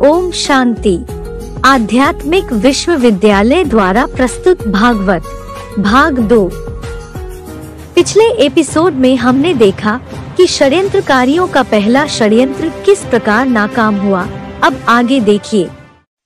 ओम शांति। आध्यात्मिक विश्वविद्यालय द्वारा प्रस्तुत भागवत भाग 2। पिछले एपिसोड में हमने देखा कि षड्यंत्रकारियों का पहला षड्यंत्र किस प्रकार नाकाम हुआ। अब आगे देखिए।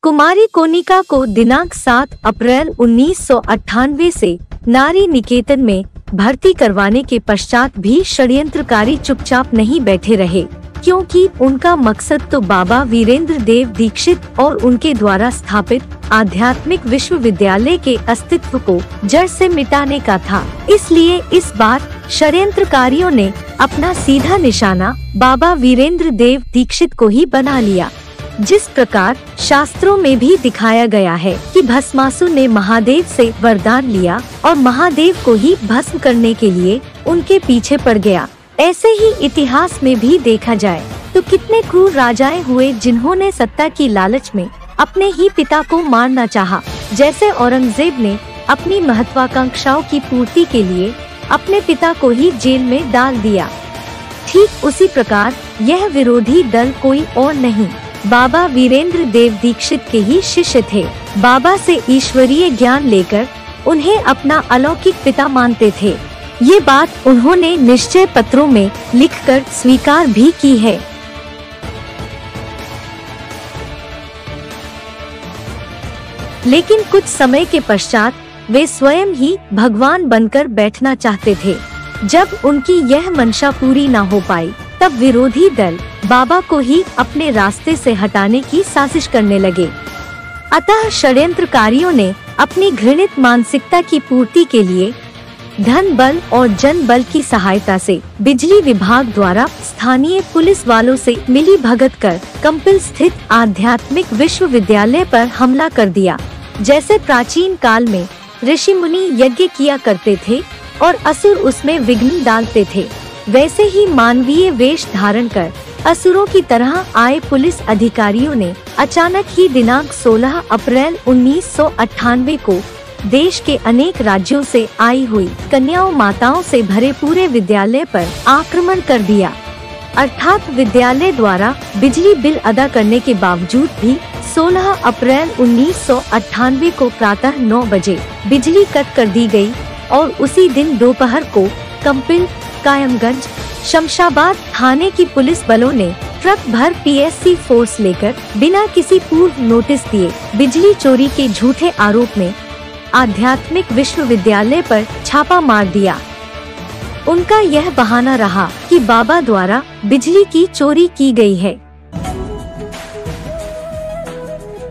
कुमारी कोनिका को दिनांक 7 अप्रैल 1998 से नारी निकेतन में भर्ती करवाने के पश्चात भी षड्यंत्रकारी चुपचाप नहीं बैठे रहे, क्योंकि उनका मकसद तो बाबा वीरेंद्र देव दीक्षित और उनके द्वारा स्थापित आध्यात्मिक विश्वविद्यालय के अस्तित्व को जड़ से मिटाने का था। इसलिए इस बार षड्यंत्रकारियों ने अपना सीधा निशाना बाबा वीरेंद्र देव दीक्षित को ही बना लिया। जिस प्रकार शास्त्रों में भी दिखाया गया है कि भस्मासुर ने महादेव से वरदान लिया और महादेव को ही भस्म करने के लिए उनके पीछे पड़ गया, ऐसे ही इतिहास में भी देखा जाए तो कितने क्रूर राजाएं हुए जिन्होंने सत्ता की लालच में अपने ही पिता को मारना चाहा। जैसे औरंगजेब ने अपनी महत्वाकांक्षाओं की पूर्ति के लिए अपने पिता को ही जेल में डाल दिया। ठीक उसी प्रकार यह विरोधी दल कोई और नहीं, बाबा वीरेंद्र देव दीक्षित के ही शिष्य थे। बाबा से ईश्वरीय ज्ञान लेकर उन्हें अपना अलौकिक पिता मानते थे। ये बात उन्होंने निश्चय पत्रों में लिखकर स्वीकार भी की है। लेकिन कुछ समय के पश्चात वे स्वयं ही भगवान बनकर बैठना चाहते थे। जब उनकी यह मंशा पूरी न हो पाई, तब विरोधी दल बाबा को ही अपने रास्ते से हटाने की साजिश करने लगे। अतः षड्यंत्रकारियों ने अपनी घृणित मानसिकता की पूर्ति के लिए धन बल और जन बल की सहायता से बिजली विभाग द्वारा स्थानीय पुलिस वालों से मिली भगत कर कंपिल स्थित आध्यात्मिक विश्वविद्यालय पर हमला कर दिया। जैसे प्राचीन काल में ऋषि मुनि यज्ञ किया करते थे और असुर उसमें विघ्न डालते थे, वैसे ही मानवीय वेश धारण कर असुरों की तरह आए पुलिस अधिकारियों ने अचानक ही दिनांक 16 अप्रैल 1998 को देश के अनेक राज्यों से आई हुई कन्याओं माताओं से भरे पूरे विद्यालय पर आक्रमण कर दिया। अर्थात विद्यालय द्वारा बिजली बिल अदा करने के बावजूद भी 16 अप्रैल 1998 को प्रातः 9 बजे बिजली कट कर दी गई और उसी दिन दोपहर को कंपिल, कायमगंज, शमशाबाद थाने की पुलिस बलों ने ट्रक भर पीएससी फोर्स लेकर बिना किसी पूर्व नोटिस दिए बिजली चोरी के झूठे आरोप में आध्यात्मिक विश्वविद्यालय पर छापा मार दिया। उनका यह बहाना रहा कि बाबा द्वारा बिजली की चोरी की गई है।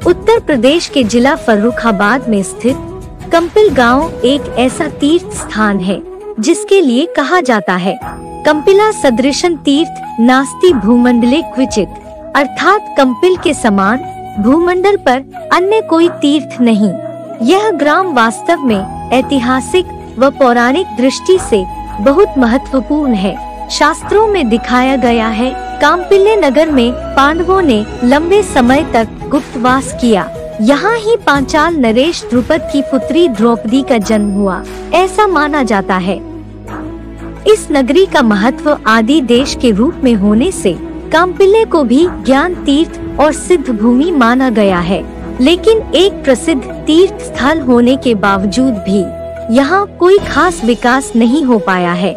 उत्तर प्रदेश के जिला फर्रुखाबाद में स्थित कंपिल गांव एक ऐसा तीर्थ स्थान है जिसके लिए कहा जाता है कंपिला सदृशं तीर्थ नास्ति भूमंडले क्वचित, अर्थात कंपिल के समान भूमंडल पर अन्य कोई तीर्थ नहीं। यह ग्राम वास्तव में ऐतिहासिक व पौराणिक दृष्टि से बहुत महत्वपूर्ण है। शास्त्रों में दिखाया गया है कांपिल्य नगर में पांडवों ने लंबे समय तक गुप्तवास किया। यहाँ ही पांचाल नरेश द्रुपद की पुत्री द्रौपदी का जन्म हुआ, ऐसा माना जाता है। इस नगरी का महत्व आदि देश के रूप में होने से कांपिल्य को भी ज्ञान तीर्थ और सिद्ध भूमि माना गया है। लेकिन एक प्रसिद्ध तीर्थ स्थल होने के बावजूद भी यहाँ कोई खास विकास नहीं हो पाया है।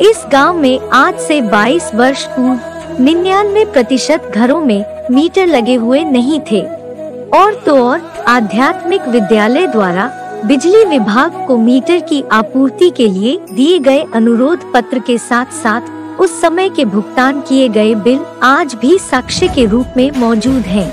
इस गांव में आज से 22 वर्ष पूर्व 99% घरों में मीटर लगे हुए नहीं थे। और तो और आध्यात्मिक विद्यालय द्वारा बिजली विभाग को मीटर की आपूर्ति के लिए दिए गए अनुरोध पत्र के साथ साथ उस समय के भुगतान किए गए बिल आज भी साक्ष्य के रूप में मौजूद हैं।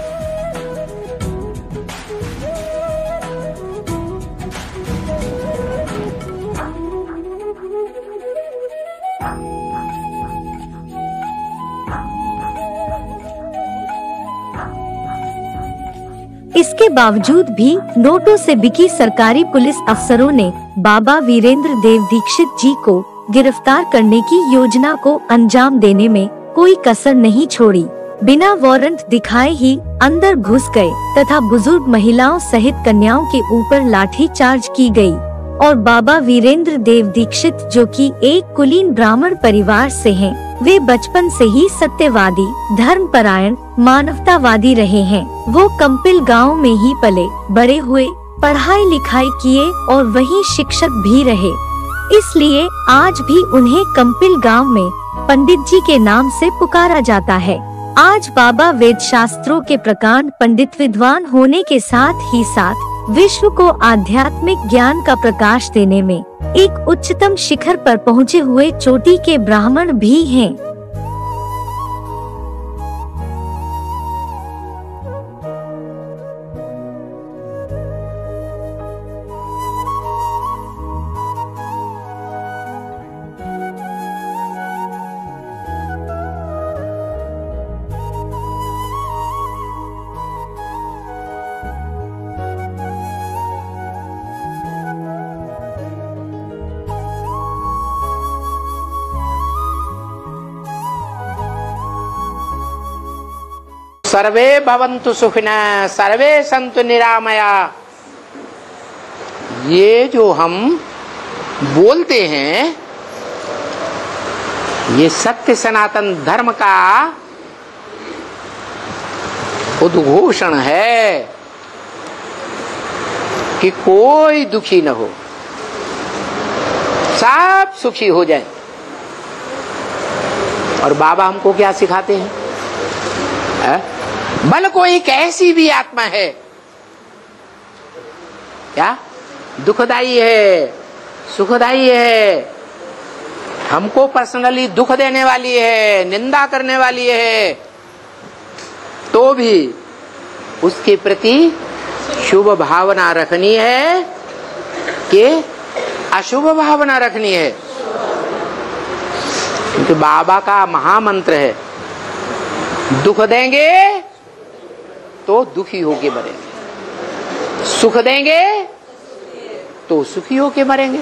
इसके बावजूद भी नोटों से बिकी सरकारी पुलिस अफसरों ने बाबा वीरेंद्र देव दीक्षित जी को गिरफ्तार करने की योजना को अंजाम देने में कोई कसर नहीं छोड़ी। बिना वारंट दिखाए ही अंदर घुस गए तथा बुजुर्ग महिलाओं सहित कन्याओं के ऊपर लाठी चार्ज की गई। और बाबा वीरेंद्र देव दीक्षित, जो कि एक कुलीन ब्राह्मण परिवार से हैं। वे बचपन से ही सत्यवादी, धर्मपरायण, मानवतावादी रहे हैं। वो कंपिल गांव में ही पले बड़े हुए, पढ़ाई लिखाई किए और वहीं शिक्षक भी रहे। इसलिए आज भी उन्हें कंपिल गांव में पंडित जी के नाम से पुकारा जाता है। आज बाबा वेद शास्त्रों के प्रकांड पंडित, विद्वान होने के साथ ही साथ विश्व को आध्यात्मिक ज्ञान का प्रकाश देने में एक उच्चतम शिखर पर पहुँचे हुए चोटी के ब्राह्मण भी हैं। सर्वे भवन्तु सुखिनः, सर्वे सन्तु निरामया। ये जो हम बोलते हैं, ये सत्य सनातन धर्म का उद्घोषण है कि कोई दुखी न हो, सब सुखी हो जाए। और बाबा हमको क्या सिखाते हैं? भले कोई कैसी भी आत्मा है, क्या दुखदाई है, सुखदाई है, हमको पर्सनली दुख देने वाली है, निंदा करने वाली है, तो भी उसके प्रति शुभ भावना रखनी है कि अशुभ भावना रखनी है। क्योंकि बाबा का महामंत्र है, दुख देंगे तो दुखी होके मरेंगे, सुख देंगे तो सुखी होके मरेंगे,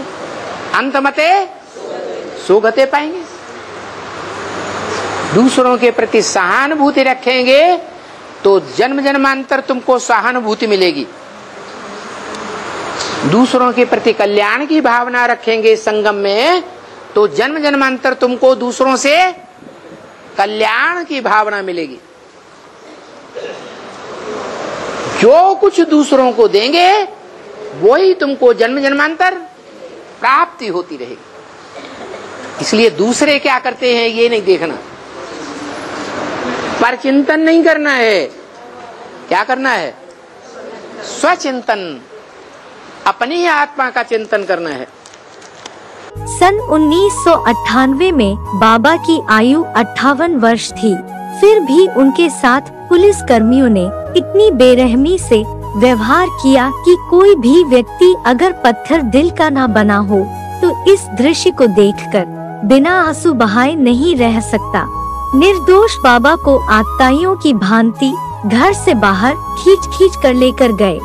अंत मते सुगते पाएंगे। दूसरों के प्रति सहानुभूति रखेंगे तो जन्म जन्मांतर तुमको सहानुभूति मिलेगी। दूसरों के प्रति कल्याण की भावना रखेंगे संगम में, तो जन्म जन्मांतर तुमको दूसरों से कल्याण की भावना मिलेगी। जो कुछ दूसरों को देंगे वही तुमको जन्म जन्मांतर प्राप्ति होती रहेगी। इसलिए दूसरे क्या करते हैं ये नहीं देखना, पर चिंतन नहीं करना है। क्या करना है? स्वचिंतन, अपनी ही आत्मा का चिंतन करना है। सन 1998 में बाबा की आयु 58 वर्ष थी। फिर भी उनके साथ पुलिस कर्मियों ने इतनी बेरहमी से व्यवहार किया कि कोई भी व्यक्ति अगर पत्थर दिल का ना बना हो तो इस दृश्य को देखकर बिना आंसू बहाए नहीं रह सकता। निर्दोष बाबा को आतताइयों की भांति घर से बाहर खींच खींच कर लेकर गए।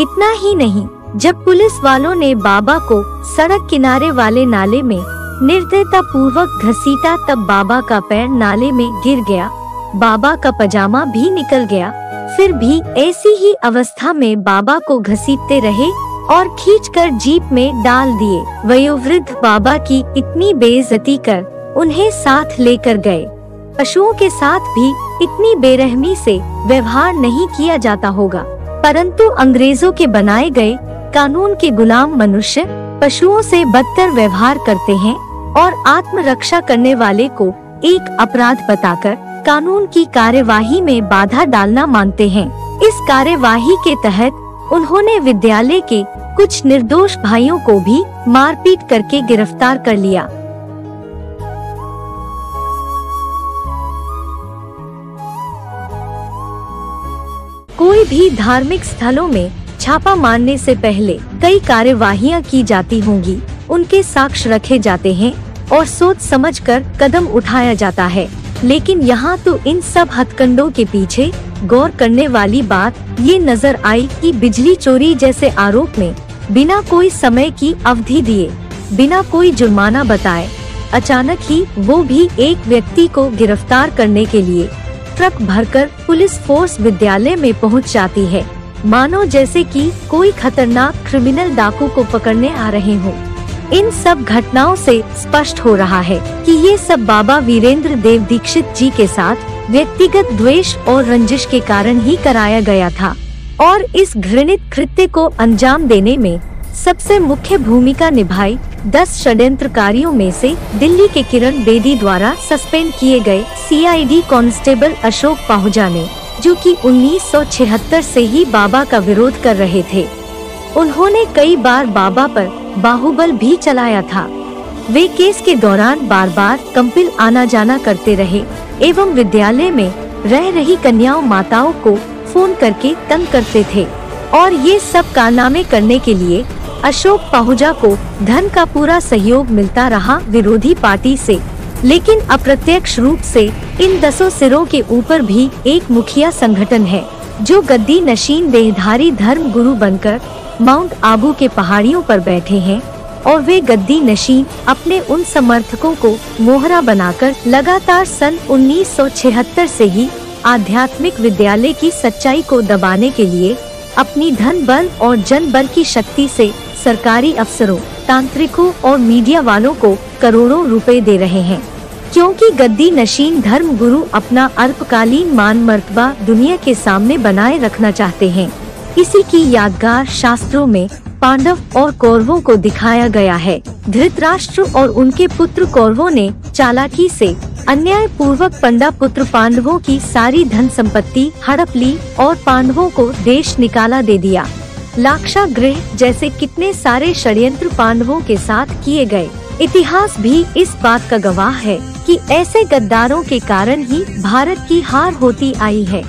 इतना ही नहीं, जब पुलिस वालों ने बाबा को सड़क किनारे वाले नाले में निर्दयता पूर्वक घसीटा, तब बाबा का पैर नाले में गिर गया, बाबा का पजामा भी निकल गया। फिर भी ऐसी ही अवस्था में बाबा को घसीटते रहे और खींचकर जीप में डाल दिए। वयोवृद्ध बाबा की इतनी बेइज्जती कर उन्हें साथ लेकर गए। पशुओं के साथ भी इतनी बेरहमी से व्यवहार नहीं किया जाता होगा, परंतु अंग्रेजों के बनाए गए कानून के गुलाम मनुष्य पशुओं से बदतर व्यवहार करते हैं और आत्मरक्षा करने वाले को एक अपराध बताकर कानून की कार्यवाही में बाधा डालना मानते हैं। इस कार्यवाही के तहत उन्होंने विद्यालय के कुछ निर्दोष भाइयों को भी मारपीट करके गिरफ्तार कर लिया। कोई भी धार्मिक स्थलों में छापा मारने से पहले कई कार्यवाहियां की जाती होंगी, उनके साक्ष्य रखे जाते हैं और सोच समझकर कदम उठाया जाता है। लेकिन यहाँ तो इन सब हथकंडों के पीछे गौर करने वाली बात ये नजर आई कि बिजली चोरी जैसे आरोप में बिना कोई समय की अवधि दिए, बिना कोई जुर्माना बताए, अचानक ही वो भी एक व्यक्ति को गिरफ्तार करने के लिए ट्रक भरकर पुलिस फोर्स विद्यालय में पहुंच जाती है। मानो जैसे कि कोई खतरनाक क्रिमिनल डाकू को पकड़ने आ रहे हो। इन सब घटनाओं से स्पष्ट हो रहा है कि ये सब बाबा वीरेंद्र देव दीक्षित जी के साथ व्यक्तिगत द्वेष और रंजिश के कारण ही कराया गया था और इस घृणित कृत्य को अंजाम देने में सबसे मुख्य भूमिका निभाई 10 षड्यंत्रकारियों में से दिल्ली के किरण बेदी द्वारा सस्पेंड किए गए CID कांस्टेबल अशोक पाहुजा ने, जो कि 1976 से ही बाबा का विरोध कर रहे थे। उन्होंने कई बार बाबा पर बाहुबल भी चलाया था। वे केस के दौरान बार बार कंपिल आना जाना करते रहे एवं विद्यालय में रह रही कन्याओं माताओं को फोन करके तंग करते थे और ये सब कारनामे करने के लिए अशोक पाहुजा को धन का पूरा सहयोग मिलता रहा विरोधी पार्टी से। लेकिन अप्रत्यक्ष रूप से इन 10 सिरों के ऊपर भी एक मुखिया संगठन है जो गद्दी नशीन देहधारी धर्म गुरु बनकर माउंट आबू के पहाड़ियों पर बैठे हैं और वे गद्दी नशीन अपने उन समर्थकों को मोहरा बनाकर लगातार सन 1976 से ही आध्यात्मिक विद्यालय की सच्चाई को दबाने के लिए अपनी धन बल और जन बल की शक्ति से सरकारी अफसरों, तांत्रिकों और मीडिया वालों को करोड़ों रुपए दे रहे हैं, क्योंकि गद्दी नशीन धर्म गुरु अपना अल्पकालीन मान मर्तबा दुनिया के सामने बनाए रखना चाहते हैं। इसी की यादगार शास्त्रों में पांडव और कौरवों को दिखाया गया है। धृतराष्ट्र और उनके पुत्र कौरवों ने चालाकी से अन्याय पूर्वक पंडा पुत्र पांडवों की सारी धन संपत्ति हड़प ली और पांडवों को देश निकाला दे दिया। लाक्षागृह जैसे कितने सारे षड्यंत्र पांडवों के साथ किए गए। इतिहास भी इस बात का गवाह है कि ऐसे गद्दारों के कारण ही भारत की हार होती आई है।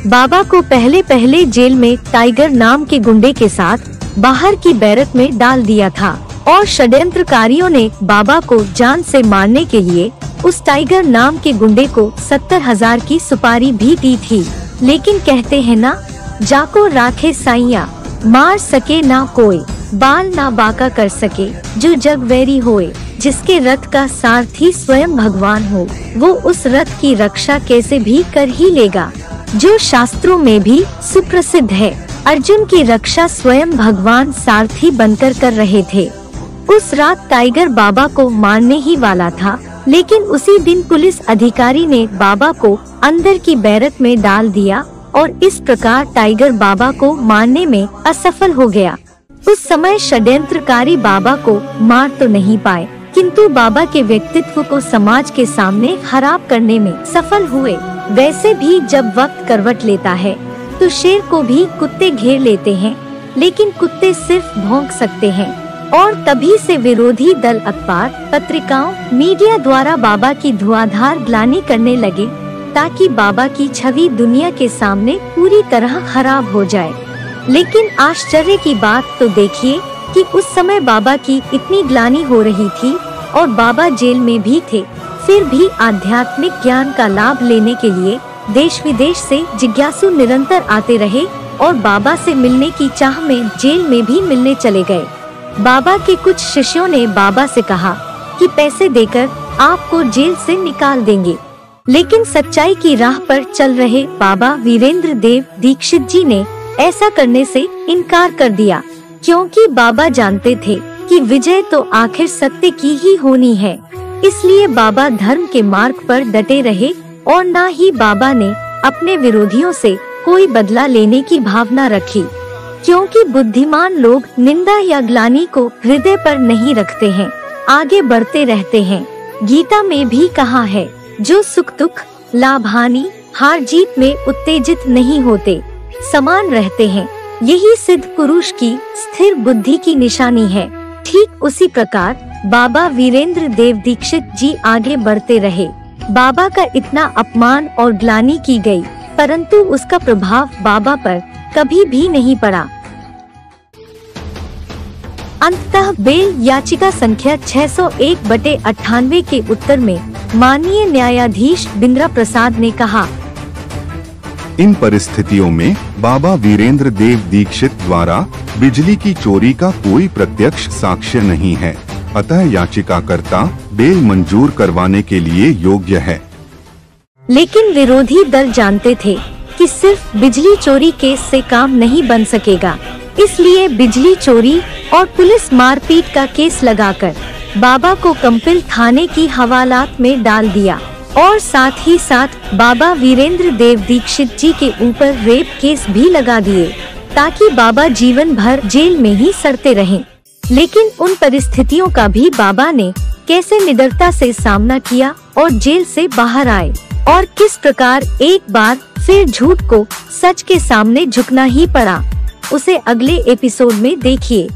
बाबा को पहले जेल में टाइगर नाम के गुंडे के साथ बाहर की बैरक में डाल दिया था और षड्यंत्रकारियों ने बाबा को जान से मारने के लिए उस टाइगर नाम के गुंडे को 70,000 की सुपारी भी दी थी। लेकिन कहते हैं ना, जाको राखे साइया मार सके ना कोई, बाल ना बाका कर सके जो जग वैरी होए। जिसके रथ का सारथी स्वयं भगवान हो, वो उस रथ की रक्षा कैसे भी कर ही लेगा। जो शास्त्रों में भी सुप्रसिद्ध है, अर्जुन की रक्षा स्वयं भगवान सारथी बनकर कर रहे थे। उस रात टाइगर बाबा को मारने ही वाला था, लेकिन उसी दिन पुलिस अधिकारी ने बाबा को अंदर की बैरक में डाल दिया और इस प्रकार टाइगर बाबा को मारने में असफल हो गया। उस समय षड्यंत्रकारी बाबा को मार तो नहीं पाए, किंतु बाबा के व्यक्तित्व को समाज के सामने खराब करने में सफल हुए। वैसे भी जब वक्त करवट लेता है तो शेर को भी कुत्ते घेर लेते हैं, लेकिन कुत्ते सिर्फ भौंक सकते हैं। और तभी से विरोधी दल अखबार, पत्रिकाओं, मीडिया द्वारा बाबा की धुआंधार ग्लानि करने लगे ताकि बाबा की छवि दुनिया के सामने पूरी तरह खराब हो जाए। लेकिन आश्चर्य की बात तो देखिए कि उस समय बाबा की इतनी ग्लानि हो रही थी और बाबा जेल में भी थे, फिर भी आध्यात्मिक ज्ञान का लाभ लेने के लिए देश विदेश से जिज्ञासु निरंतर आते रहे और बाबा से मिलने की चाह में जेल में भी मिलने चले गए। बाबा के कुछ शिष्यों ने बाबा से कहा कि पैसे देकर आपको जेल से निकाल देंगे, लेकिन सच्चाई की राह पर चल रहे बाबा वीरेंद्र देव दीक्षित जी ने ऐसा करने से इनकार कर दिया, क्योंकि बाबा जानते थे कि विजय तो आखिर सत्य की ही होनी है। इसलिए बाबा धर्म के मार्ग पर डटे रहे और न ही बाबा ने अपने विरोधियों से कोई बदला लेने की भावना रखी, क्योंकि बुद्धिमान लोग निंदा या ग्लानि को हृदय पर नहीं रखते हैं, आगे बढ़ते रहते हैं। गीता में भी कहा है, जो सुख दुख, लाभ हानि, हार जीत में उत्तेजित नहीं होते, समान रहते हैं, यही सिद्ध पुरुष की स्थिर बुद्धि की निशानी है। ठीक उसी प्रकार बाबा वीरेंद्र देव दीक्षित जी आगे बढ़ते रहे। बाबा का इतना अपमान और ग्लानि की गई, परंतु उसका प्रभाव बाबा पर कभी भी नहीं पड़ा। अंततः बेल याचिका संख्या 601/98 के उत्तर में माननीय न्यायाधीश बिंद्रा प्रसाद ने कहा, इन परिस्थितियों में बाबा वीरेंद्र देव दीक्षित द्वारा बिजली की चोरी का कोई प्रत्यक्ष साक्ष्य नहीं है, अतः याचिकाकर्ता बेल मंजूर करवाने के लिए योग्य है। लेकिन विरोधी दल जानते थे कि कि सिर्फ बिजली चोरी केस से काम नहीं बन सकेगा। इसलिए बिजली चोरी और पुलिस मारपीट का केस लगाकर बाबा को कंपिल थाने की हवालात में डाल दिया और साथ ही साथ बाबा वीरेंद्र देव दीक्षित जी के ऊपर रेप केस भी लगा दिए ताकि बाबा जीवन भर जेल में ही सड़ते रहें। लेकिन उन परिस्थितियों का भी बाबा ने कैसे निडरता से सामना किया और जेल से बाहर आए और किस प्रकार एक बार फिर झूठ को सच के सामने झुकना ही पड़ा, उसे अगले एपिसोड में देखिए।